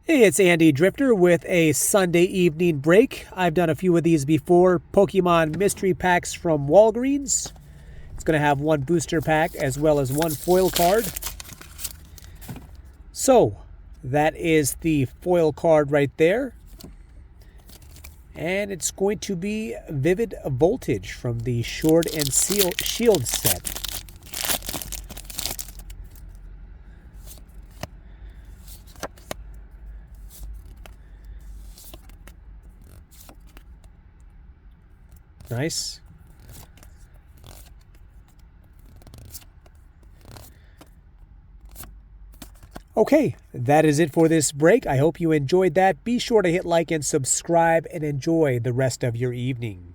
Hey, it's Andy Drifter with a Sunday evening break. I've done a few of these before. Pokemon mystery packs from Walgreens. It's going to have one booster pack as well as one foil card. So, that is the foil card right there. And it's going to be Vivid Voltage from the Sword and Shield set. Nice. Okay, that is it for this break. I hope you enjoyed that. Be sure to hit like and subscribe and enjoy the rest of your evening.